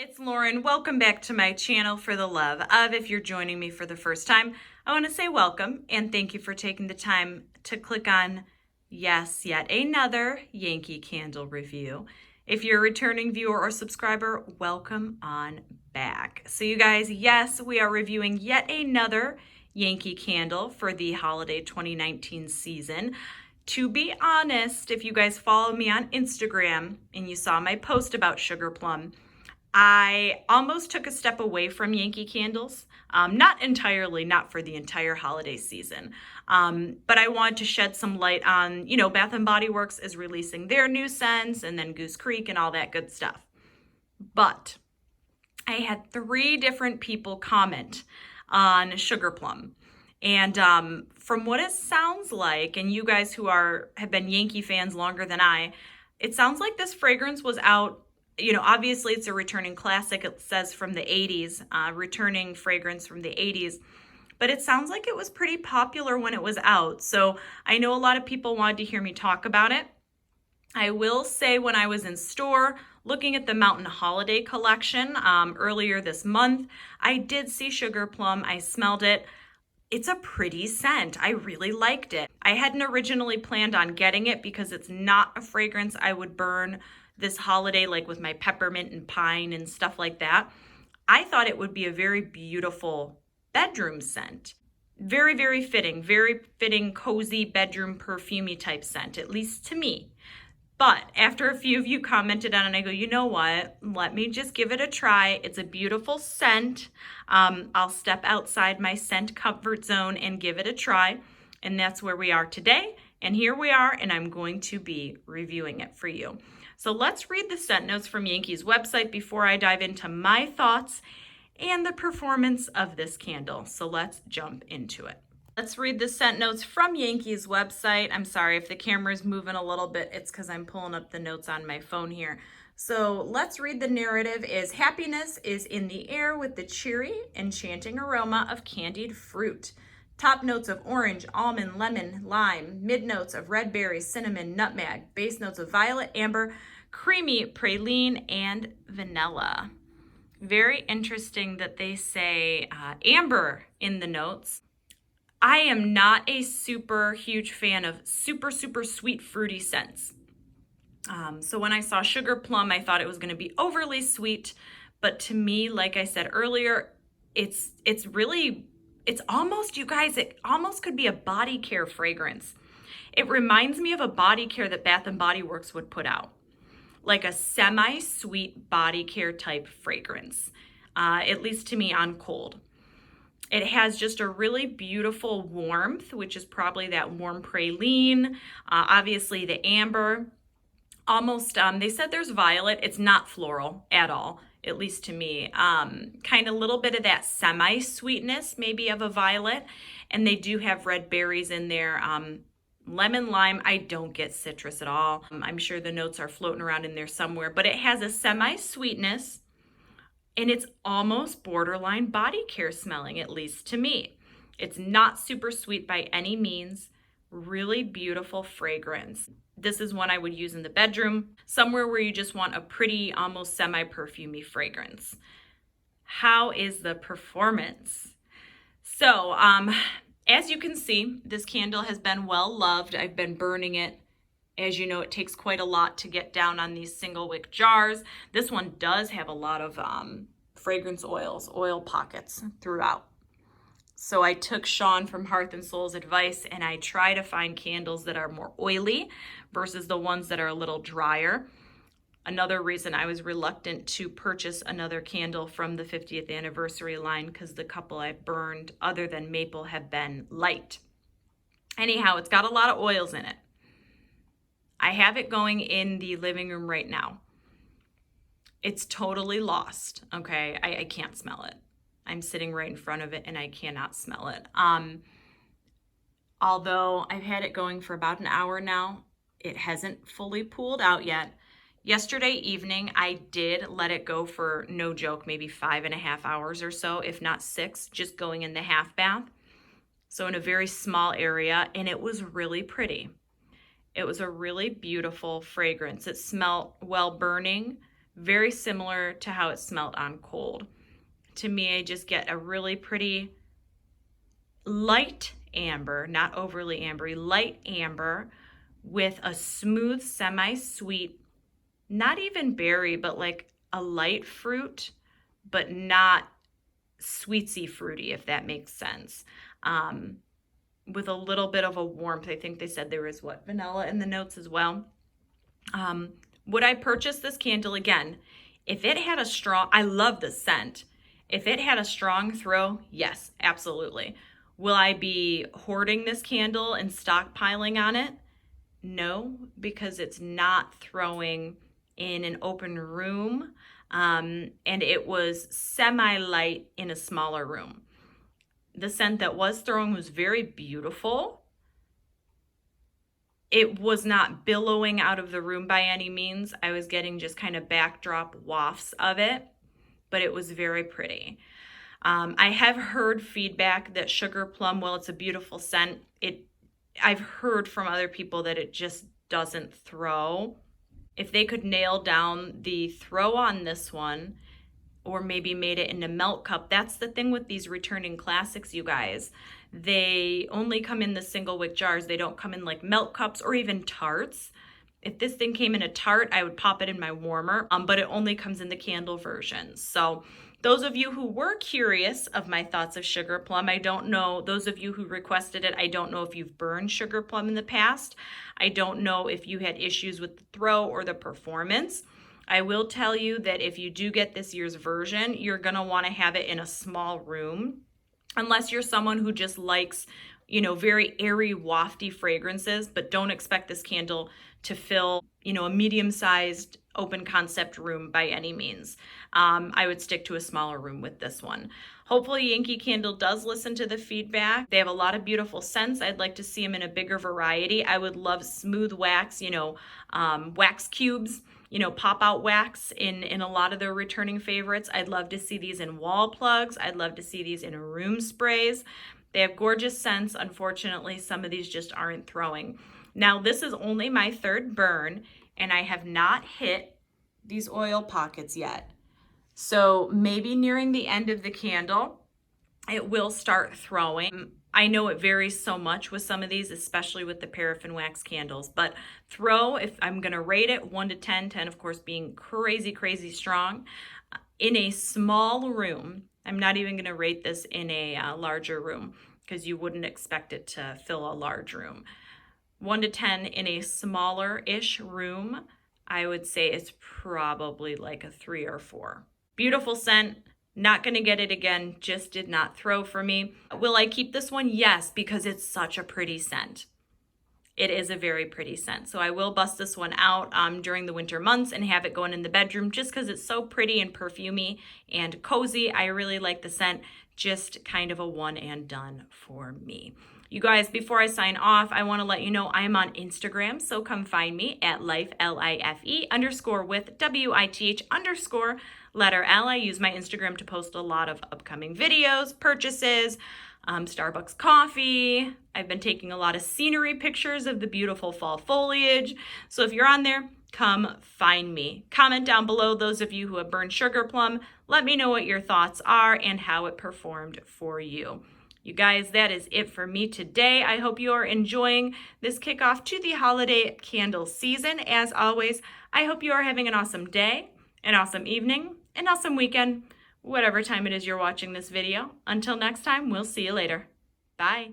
It's Lauren. Welcome back to my channel for the love of. If you're joining me for the first time, I want to say welcome and thank you for taking the time to click on, yes, yet another Yankee candle review. If you're a returning viewer or subscriber, welcome on back. So you guys, yes, we are reviewing yet another Yankee candle for the holiday 2019 season. To be honest, if you guys follow me on Instagram and you saw my post about Sugar Plum, I almost took a step away from Yankee candles, not entirely, not for the entire holiday season, but I wanted to shed some light on, Bath & Body Works is releasing their new scents and then Goose Creek and all that good stuff. But I had 3 different people comment on Sugar Plum. And from what it sounds like, and you guys who have been Yankee fans longer than I, it sounds like this fragrance was out. Obviously it's a returning classic. It says from the 80s, returning fragrance from the 80s. But it sounds like it was pretty popular when it was out. So I know a lot of people wanted to hear me talk about it. I will say when I was in store looking at the Mountain Holiday collection earlier this month, I did see Sugar Plum. I smelled it. It's a pretty scent. I really liked it. I hadn't originally planned on getting it because it's not a fragrance I would burn this holiday, like with my peppermint and pine and stuff like that. I thought it would be a very beautiful bedroom scent. Very, very fitting, cozy bedroom perfumey type scent, at least to me. But after a few of you commented on it, I go, you know what? Let me just give it a try. It's a beautiful scent. I'll step outside my scent comfort zone and give it a try. And that's where we are today. And here we are, and I'm going to be reviewing it for you. So let's read the scent notes from Yankee's website before I dive into my thoughts and the performance of this candle. So let's jump into it. Let's read the scent notes from Yankee's website. I'm sorry if the camera's moving a little bit. It's because I'm pulling up the notes on my phone here. So let's read the narrative is happiness is in the air with the cheery, enchanting aroma of candied fruit. Top notes of orange, almond, lemon, lime. Mid notes of red berries, cinnamon, nutmeg. Base notes of violet, amber, creamy, praline, and vanilla. Very interesting that they say amber in the notes. I am not a super huge fan of super sweet fruity scents. So when I saw Sugar Plum, I thought it was going to be overly sweet. But to me, like I said earlier, it's almost, you guys, it almost could be a body care fragrance. It reminds me of a body care that Bath & Body Works would put out. Like a semi-sweet body care type fragrance, at least to me on cold. It has just a really beautiful warmth, which is probably that warm praline. Obviously the amber, almost, they said there's violet. It's not floral at all, at least to me. Kind of a little bit of that semi-sweetness, maybe of a violet. And they do have red berries in there. Lemon, lime, I don't get citrus at all. I'm sure the notes are floating around in there somewhere, but it has a semi-sweetness. And it's almost borderline body care smelling, at least to me. It's not super sweet by any means. Really beautiful fragrance. This is one I would use in the bedroom, somewhere where you just want a pretty, almost semi-perfumey fragrance. How is the performance? So, as you can see, this candle has been well loved. I've been burning it. As you know, it takes quite a lot to get down on these single wick jars. This one does have a lot of fragrance oil pockets throughout. So I took Sean from Hearth and Soul's advice and I try to find candles that are more oily versus the ones that are a little drier. Another reason I was reluctant to purchase another candle from the 50th anniversary line because the couple I burned other than maple have been light. Anyhow, it's got a lot of oils in it. I have it going in the living room right now. It's totally lost, okay? I can't smell it. I'm sitting right in front of it and I cannot smell it. Although I've had it going for about an hour now, it hasn't fully pooled out yet. Yesterday evening, I did let it go for, no joke, maybe 5.5 hours or so, if not 6, just going in the half bath. So in a very small area, and it was really pretty. It was a really beautiful fragrance. It smelled well burning, very similar to how it smelled on cold. To me, I just get a really pretty light amber, not overly ambery, light amber with a smooth, semi-sweet, not even berry, but like a light fruit, but not sweetsy fruity, if that makes sense. With a little bit of a warmth. I think they said there was vanilla in the notes as well. Would I purchase this candle again? If it had a strong, I love the scent. If it had a strong throw, yes, absolutely. Will I be hoarding this candle and stockpiling on it? No, because it's not throwing in an open room, and it was semi-light in a smaller room. The scent that was throwing was very beautiful. It was not billowing out of the room by any means. I was getting just kind of backdrop wafts of it, but it was very pretty. I have heard feedback that Sugar Plum, well, it's a beautiful scent. I've heard from other people that it just doesn't throw. If they could nail down the throw on this one, or maybe made it into melt cup. That's the thing with these returning classics, you guys. They only come in the single wick jars. They don't come in like melt cups or even tarts. If this thing came in a tart, I would pop it in my warmer, but it only comes in the candle version. So those of you who were curious of my thoughts of Sugar Plum, I don't know, those of you who requested it, I don't know if you've burned Sugar Plum in the past. I don't know if you had issues with the throw or the performance. I will tell you that if you do get this year's version, you're going to want to have it in a small room, unless you're someone who just likes, very airy, wafty fragrances, but don't expect this candle to fill, a medium-sized open concept room by any means. I would stick to a smaller room with this one. Hopefully Yankee Candle does listen to the feedback. They have a lot of beautiful scents. I'd like to see them in a bigger variety. I would love smooth wax, wax cubes, pop out wax in a lot of their returning favorites. I'd love to see these in wall plugs. I'd love to see these in room sprays. They have gorgeous scents. Unfortunately, some of these just aren't throwing. Now, this is only my third burn, and I have not hit these oil pockets yet. So maybe nearing the end of the candle, it will start throwing. I know it varies so much with some of these, especially with the paraffin wax candles, but throw, if I'm gonna rate it 1 to 10, 10 of course being crazy, crazy strong, in a small room. I'm not even gonna rate this in a larger room because you wouldn't expect it to fill a large room. 1 to 10 in a smaller-ish room, I would say it's probably like a 3 or 4. Beautiful scent. Not going to get it again. Just did not throw for me. Will I keep this one? Yes, because it's such a pretty scent. It is a very pretty scent. So I will bust this one out during the winter months and have it going in the bedroom just because it's so pretty and perfumey and cozy. I really like the scent. Just kind of a one and done for me. You guys, before I sign off, I want to let you know I'm on Instagram, so come find me at life, L-I-F-E, _ W-I-T-H _ letter L. I use my Instagram to post a lot of upcoming videos, purchases, Starbucks coffee. I've been taking a lot of scenery pictures of the beautiful fall foliage. So if you're on there, come find me. Comment down below, those of you who have burned Sugar Plum. Let me know what your thoughts are and how it performed for you. You guys, that is it for me today. I hope you are enjoying this kickoff to the holiday candle season. As always, I hope you are having an awesome day, an awesome evening, an awesome weekend, whatever time it is you're watching this video. Until next time, we'll see you later. Bye.